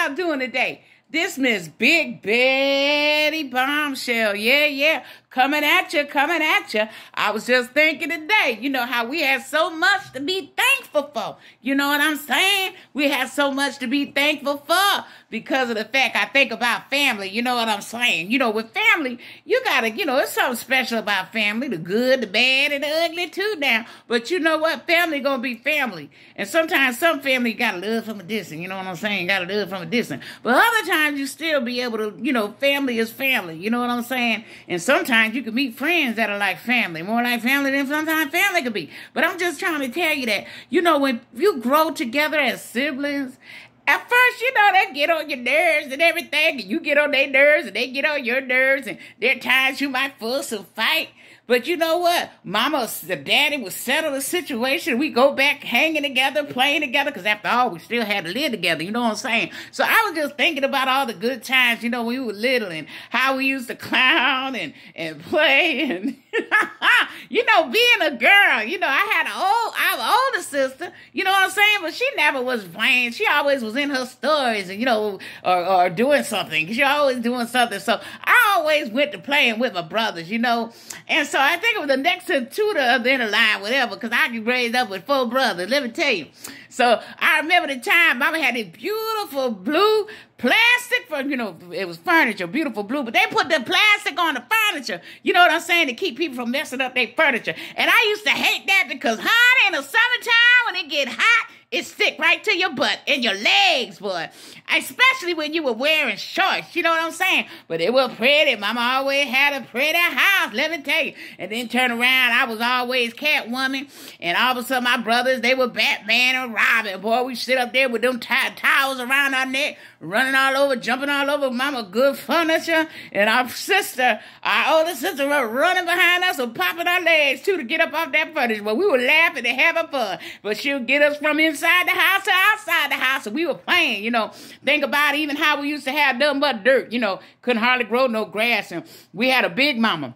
y'all doing today? This Miss Big Betty Bombshell. Yeah. Coming at you. I was just thinking today, you know how we have so much to be thankful for. You know what I'm saying? We have so much to be thankful for because of the fact I think about family. You know what I'm saying? You know, with family, you gotta, it's something special about family. The good, the bad, and the ugly too now. But you know what? Family gonna be family. And sometimes some family you gotta love from a distance. You know what I'm saying? You gotta love from a distance. But other times you still be able to, family is family. You know what I'm saying? And sometimes you can meet friends that are like family, more like family than sometimes family could be. But I'm just trying to tell you that, when you grow together as siblings, at first, they get on your nerves and everything, and you get on their nerves, and they get on your nerves, and there are times you might fuss and fight. But you know what? Mama, the daddy will settle the situation. We go back hanging together, playing together, because after all, we still had to live together. You know what I'm saying? So I was just thinking about all the good times, when we were little and how we used to clown and play and, being a girl, I had our older sister, you know what I'm saying? But she never was playing. She always was in her stories and, or doing something. She always doing something. So I always went to playing with my brothers, And so I think it was the next to the other end of the line, whatever, because I was raised up with 4 brothers. Let me tell you. So I remember the time Mama had this beautiful blue plastic for, it was furniture, beautiful blue, but they put the plastic on the furniture, you know what I'm saying, to keep people from messing up their furniture. And I used to hate that because, honey, in the summertime when it get hot, it stick right to your butt and your legs, boy. Especially when you were wearing shorts, you know what I'm saying? But it was pretty. Mama always had a pretty house, let me tell you. And then turn around, I was always Catwoman. And all of a sudden, my brothers, they were Batman and Robin. Boy, we sit up there with them towels around our neck, running all over, jumping all over Mama good furniture. And our older sister, was running behind us and popping our legs, too, to get up off that furniture. But we were laughing and having fun. But she'll get us from inside the house to outside the house, and we were playing, Think about even how we used to have nothing but dirt, couldn't hardly grow no grass, and we had a big mama.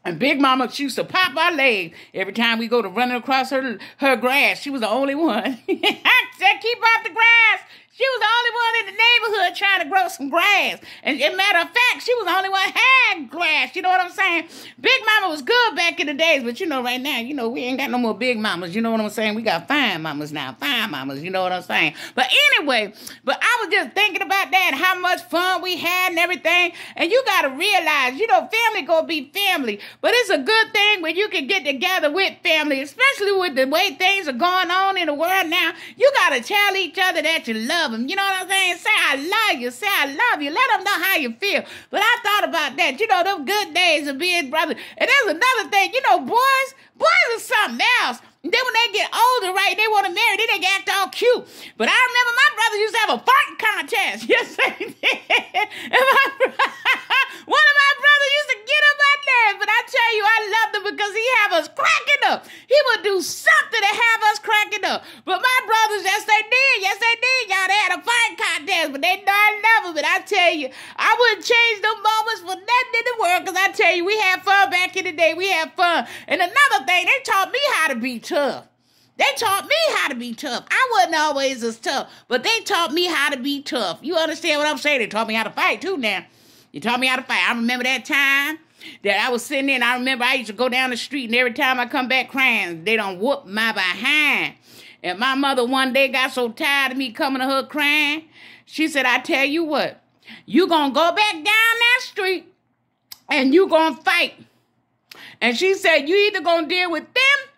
And Big Mama, she used to pop our legs every time we go to running across her grass. She was the only one. I said, keep off the grass. She was the only one in the neighborhood trying to grow some grass. And as a matter of fact, she was the only one had grass. You know what I'm saying? Big Mama was good back in the days. But, right now, we ain't got no more big mamas. You know what I'm saying? We got fine mamas now. Fine mamas. You know what I'm saying? But anyway, I was just thinking about that, how much fun we had and everything. And you got to realize, family gonna be family. But it's a good thing when you can get together with family, especially with the way things are going on in the world now. You got to tell each other that you love them. You know what I'm saying? Say, I love you. Say, I love you. Let them know how you feel. But I thought about that. Them good days of being brothers. And there's another thing. Boys are something else. And then when they get older, right, they want to marry, then they act all cute. But I remember my brother used to have a farting contest. Yes, they did. And one of my brothers used to get on my nerves. But I tell you, I loved him because he have us cracking up. He would do something to have us cracking up. But my brothers, yes, they did. Y'all, they had a fighting contest, but they darn love him. But I tell you, I wouldn't change them moments for nothing in the world, because I tell you, we had fun back in the day. We had fun. And another thing, they taught me how to be tough. They taught me how to be tough. I wasn't always as tough, but they taught me how to be tough. You understand what I'm saying? They taught me how to fight too now. You taught me how to fight. I remember that time that I was sitting there, and I remember I used to go down the street, and every time I come back crying, they done whoop my behind. And my mother one day got so tired of me coming to her crying, she said, I tell you what, you gonna go back down that street, and you gonna fight. And she said, you either gonna deal with them,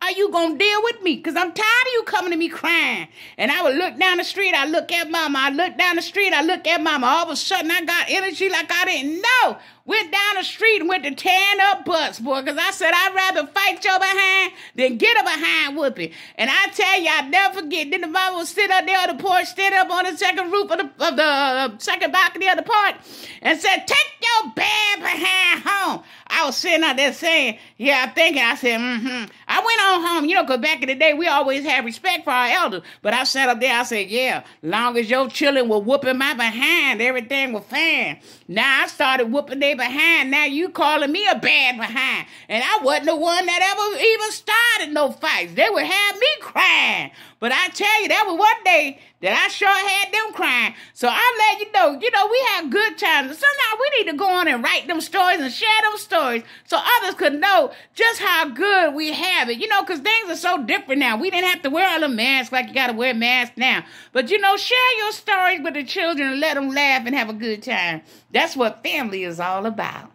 or you gonna deal with me? Because I'm tired of you coming to me crying. And I would look down the street, I look at Mama. I look down the street, I look at Mama. All of a sudden, I got energy like I didn't know. Went down the street and went to tearing up butts, boy. Because I said, I'd rather fight your behind than get a behind whooping. And I tell you, I'll never forget. Then the mama would sit up there on the porch, stand up on the second roof of the second balcony of the park, and said, take your bad behind home. I was sitting out there saying, yeah, I'm thinking. I said, I went on home, because back in the day, we always had respect for our elders. But I sat up there, I said, yeah, long as your children were whooping my behind, everything was fine. Now I started whooping their behind. Now you calling me a bad behind. And I wasn't the one that ever even started no fights. They would have me crying. But I tell you, that was one day that I sure had them crying. So I'm letting you know, we had good times. Sometimes we need to go on and write them stories and share them stories so others could know just how good we have it. You know, because things are so different now. We didn't have to wear all the masks like you got to wear masks now. But, you know, share your stories with the children and let them laugh and have a good time. That's what family is all about.